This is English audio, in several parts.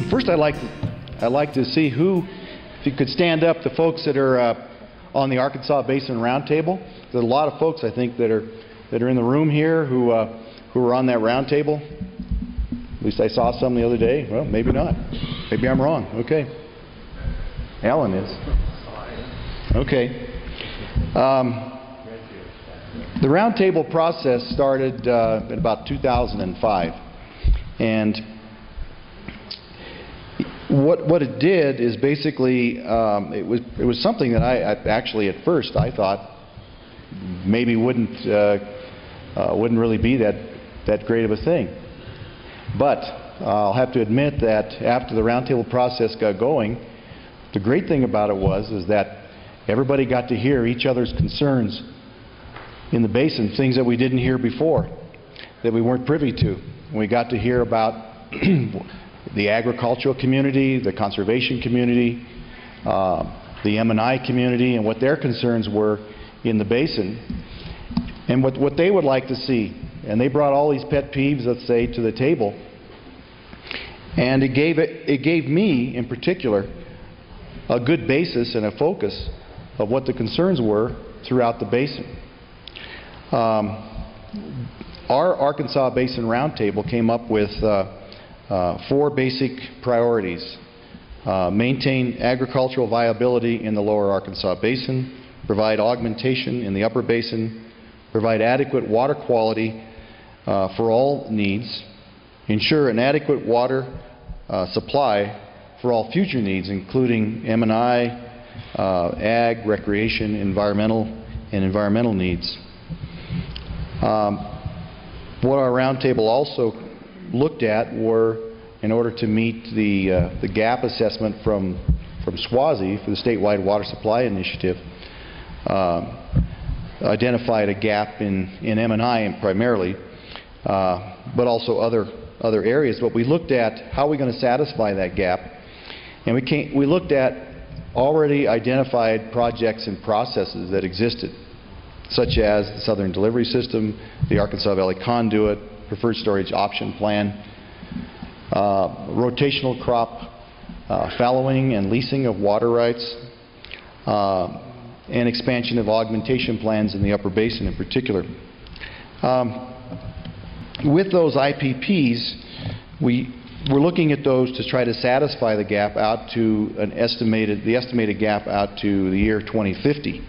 First, I'd like to see who, if you could stand up, the folks that are on the Arkansas Basin Roundtable. There's a lot of folks, I think, that are in the room here who were on that roundtable. At least I saw some the other day. Well, maybe not. Maybe I'm wrong. Okay. Alan is. Okay. The roundtable process started in about 2005, and what it did is basically it was something that I actually at first I thought maybe wouldn't really be that great of a thing. But I'll have to admit that after the roundtable process got going, the great thing about it is that everybody got to hear each other's concerns in the basin, things that we didn't hear before, that we weren't privy to. We got to hear about the agricultural community, the conservation community, the M&I community, and what their concerns were in the basin, and what they would like to see. And they brought all these pet peeves, let's say, to the table, and it gave me, in particular, a good basis and a focus of what the concerns were throughout the basin. Our Arkansas Basin Roundtable came up with 4 basic priorities. Maintain agricultural viability in the lower Arkansas Basin, provide augmentation in the upper basin, provide adequate water quality for all needs, ensure an adequate water supply for all future needs, including M&I, ag, recreation, environmental needs. What our roundtable also looked at were, in order to meet the gap assessment from SWASI for the statewide water supply initiative, identified a gap in M&I primarily, but also other areas. But we looked at how we're going to satisfy that gap, and we looked at already identified projects and processes that existed, such as the Southern Delivery System, the Arkansas Valley Conduit, Preferred Storage Option Plan, rotational crop fallowing and leasing of water rights, and expansion of augmentation plans in the upper basin in particular. With those IPPs, we're looking at those to try to satisfy the gap out to the estimated gap out to the year 2050.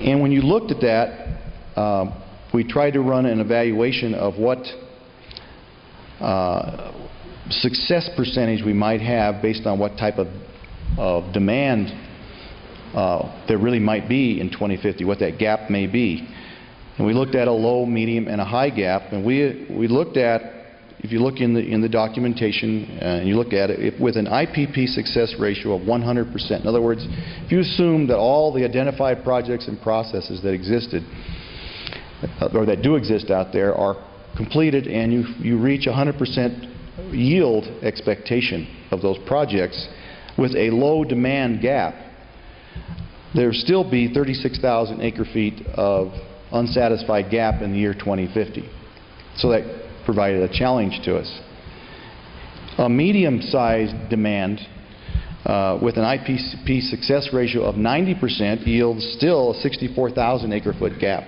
And when you looked at that, we tried to run an evaluation of what success percentage we might have based on what type of demand there really might be in 2050, what that gap may be. And we looked at a low, medium, and a high gap, and we looked at, if you look in the documentation and you look at it, with an IPP success ratio of 100%. In other words, if you assume that all the identified projects and processes that existed, or that do exist out there, are completed, and you reach 100% yield expectation of those projects with a low demand gap, there will still be 36,000 acre-feet of unsatisfied gap in the year 2050. So that provided a challenge to us. A medium-sized demand with an IPP success ratio of 90% yields still a 64,000 acre-foot gap.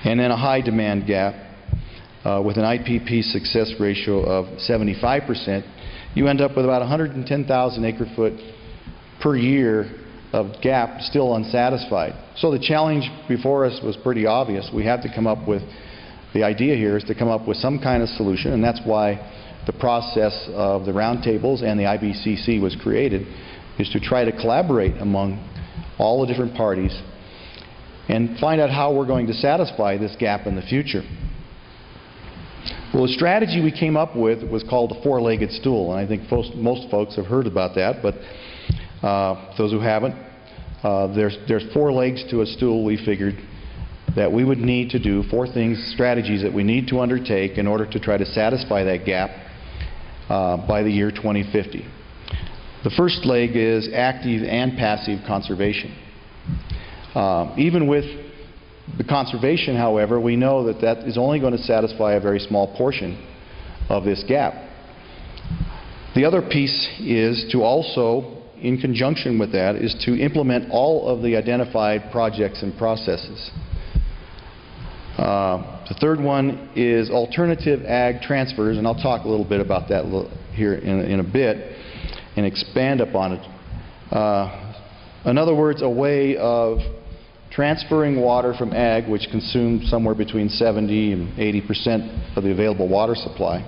And then a high demand gap with an IPP success ratio of 75%, you end up with about 110,000 acre-foot per year of gap still unsatisfied. So the challenge before us was pretty obvious. We have to come up with, the idea here is to come up with some kind of solution, and that's why the process of the roundtables and the IBCC was created, is to try to collaborate among all the different parties and find out how we're going to satisfy this gap in the future. Well, the strategy we came up with was called the four-legged stool, and I think most folks have heard about that, but those who haven't, there's 4 legs to a stool. We figured that we would need to do 4 things, strategies that we need to undertake in order to try to satisfy that gap by the year 2050. The first leg is active and passive conservation. Even with the conservation, however, we know that that is only going to satisfy a very small portion of this gap. The other piece is to also, in conjunction with that, is to implement all of the identified projects and processes. The third one is alternative ag transfers, and I'll talk a little bit about that here in a bit and expand upon it. In other words, a way of transferring water from ag, which consumes somewhere between 70 and 80% of the available water supply,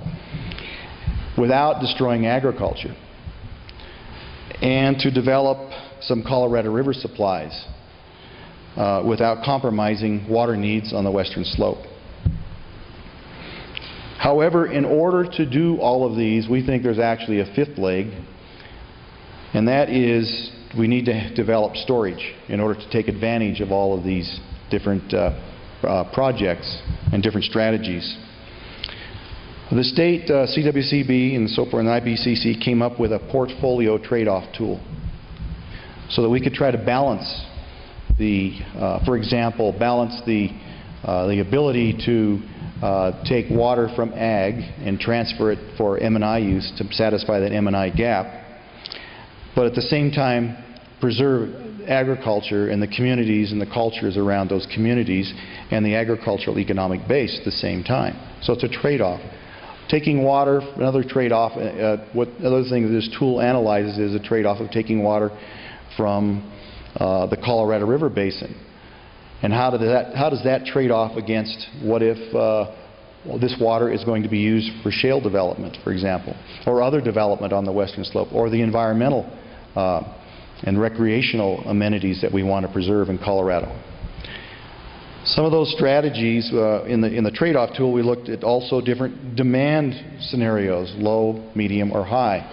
without destroying agriculture, and to develop some Colorado River supplies without compromising water needs on the western slope. However, in order to do all of these, we think there's actually a fifth leg, and that is we need to develop storage in order to take advantage of all of these different projects and different strategies. The state CWCB and so forth and IBCC came up with a portfolio trade-off tool so that we could try to balance the, for example, balance the ability to take water from ag and transfer it for M&I use to satisfy that M&I gap, but at the same time preserve agriculture and the communities and the cultures around those communities and the agricultural economic base at the same time. So it's a trade-off. Taking water, another trade-off, another thing that this tool analyzes is a trade-off of taking water from the Colorado River Basin. And how does that trade off against what if this water is going to be used for shale development, for example, or other development on the western slope, or the environmental and recreational amenities that we want to preserve in Colorado. Some of those strategies in the trade-off tool, we looked at also different demand scenarios, low, medium, or high.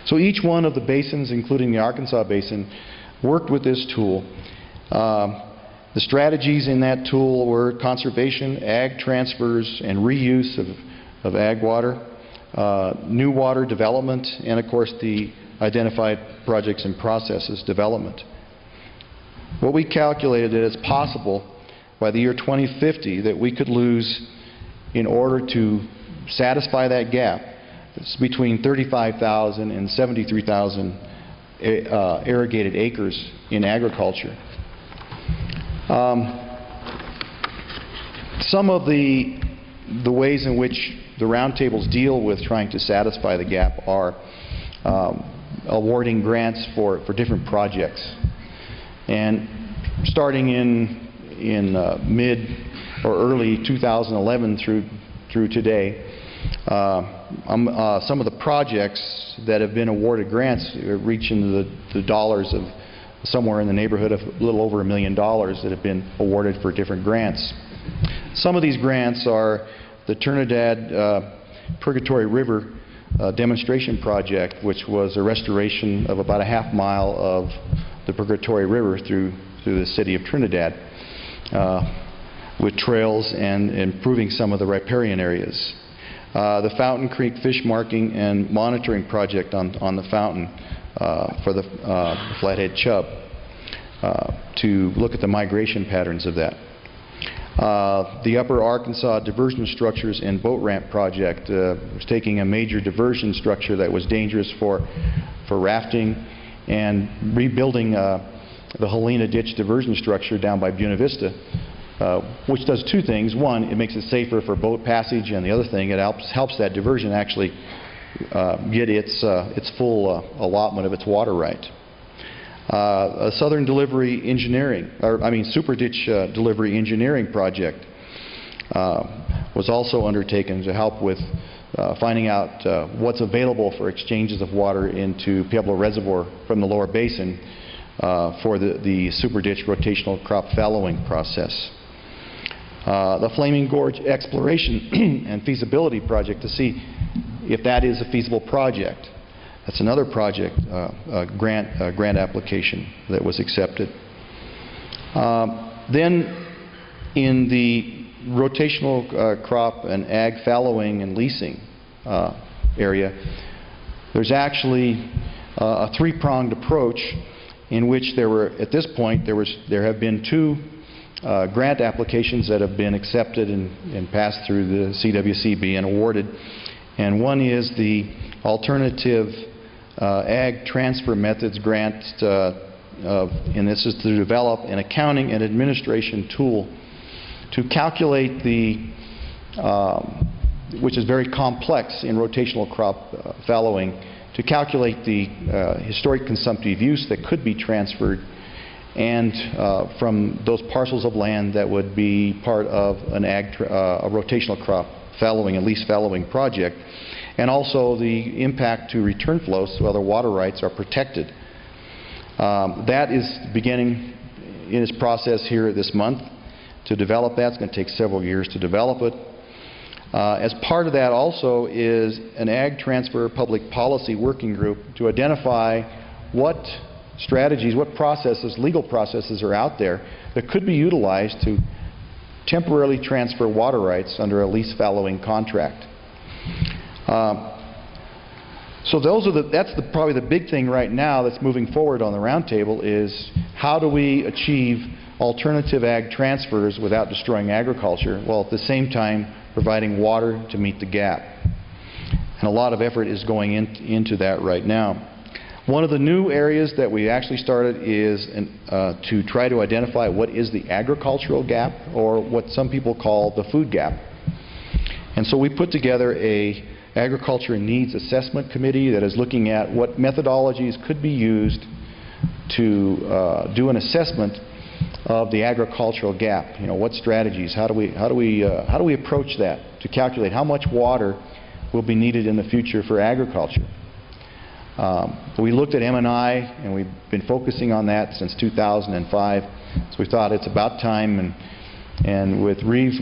So each one of the basins, including the Arkansas Basin, worked with this tool. The strategies in that tool were conservation, ag transfers, and reuse of ag water, new water development, and of course the identified projects and processes development. What we calculated is possible by the year 2050 that we could lose, in order to satisfy that gap, it's between 35,000 and 73,000 irrigated acres in agriculture. Some of the ways in which the roundtables deal with trying to satisfy the gap are awarding grants for different projects. And starting in mid or early 2011 through today, some of the projects that have been awarded grants reach into the dollars of somewhere in the neighborhood of a little over $1 million that have been awarded for different grants. Some of these grants are the Trinidad Purgatory River demonstration project, which was a restoration of about a half mile of the Purgatory River through the city of Trinidad, with trails and improving some of the riparian areas. The Fountain Creek Fish Marking and Monitoring Project on the fountain for the flathead chub, to look at the migration patterns of that. The Upper Arkansas Diversion Structures and Boat Ramp Project was taking a major diversion structure that was dangerous for rafting and rebuilding the Helena Ditch diversion structure down by Buena Vista, which does two things. One, it makes it safer for boat passage, and the other thing, it helps that diversion actually get its full allotment of its water right. A Southern Delivery Engineering, Super Ditch Delivery Engineering project was also undertaken to help with finding out what's available for exchanges of water into Pueblo Reservoir from the lower basin for the Super Ditch rotational crop fallowing process. The Flaming Gorge Exploration and Feasibility Project to see if that is a feasible project. That's another project, grant application that was accepted. Then in the rotational crop and ag fallowing and leasing area, there's actually a three-pronged approach in which at this point there have been two grant applications that have been accepted and passed through the CWCB and awarded, And one is the Alternative Ag Transfer Methods Grant, and this is to develop an accounting and administration tool to calculate the, which is very complex in rotational crop fallowing, to calculate the historic consumptive use that could be transferred and from those parcels of land that would be part of an a rotational crop fallowing, a lease fallowing project, and also the impact to return flows so other water rights are protected. That is beginning in its process here this month to develop that. It's going to take several years to develop it. As part of that also is an Ag Transfer Public Policy Working Group to identify what strategies, what processes, legal processes are out there that could be utilized to temporarily transfer water rights under a lease fallowing contract. So those are that's probably the big thing right now that's moving forward on the roundtable is how do we achieve alternative ag transfers without destroying agriculture, while at the same time providing water to meet the gap. And a lot of effort is going into that right now. One of the new areas that we actually started is to try to identify what is the agricultural gap, or what some people call the food gap. And so we put together a Agriculture Needs Assessment Committee that is looking at what methodologies could be used to do an assessment of the agricultural gap. You know, what strategies? How do we approach that to calculate how much water will be needed in the future for agriculture? We looked at M&I, and we've been focusing on that since 2005. So we thought it's about time, and with Reeves,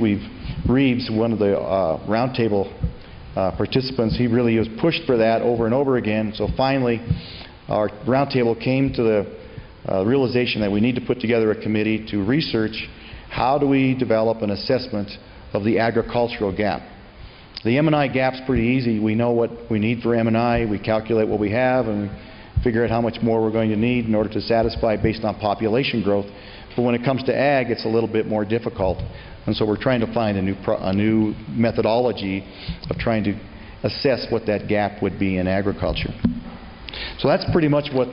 one of the roundtable participants, he really has pushed for that over and over again. So finally, our roundtable came to the realization that we need to put together a committee to research how do we develop an assessment of the agricultural gap. The M&I gap's pretty easy. We know what we need for M&I. We calculate what we have, and we figure out how much more we're going to need in order to satisfy based on population growth. But when it comes to ag, it's a little bit more difficult. And so we're trying to find a new methodology of trying to assess what that gap would be in agriculture. So that's pretty much what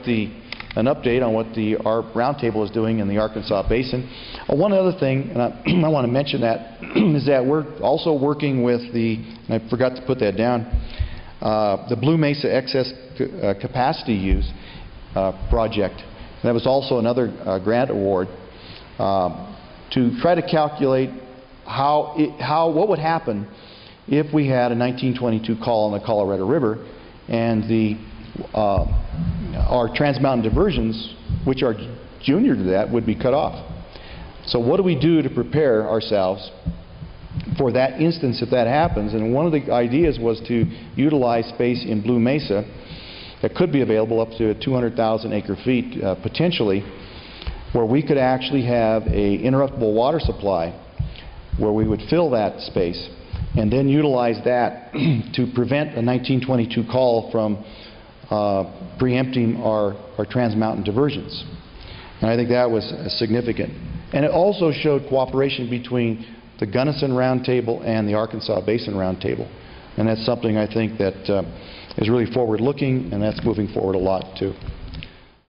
an update on what the roundtable is doing in the Arkansas Basin. One other thing, and I want to mention that, is that we're also working with and I forgot to put that down, the Blue Mesa Excess Capacity Use project. That was also another grant award to try to calculate what would happen if we had a 1922 call on the Colorado River and our Trans Mountain diversions, which are junior to that, would be cut off. So what do we do to prepare ourselves for that instance if that happens? And one of the ideas was to utilize space in Blue Mesa that could be available up to 200,000 acre-feet potentially, where we could actually have an interruptible water supply where we would fill that space and then utilize that to prevent a 1922 call from preempting our Trans Mountain diversions. And I think that was significant. And it also showed cooperation between the Gunnison Roundtable and the Arkansas Basin Roundtable. And that's something I think that is really forward-looking, and that's moving forward a lot too.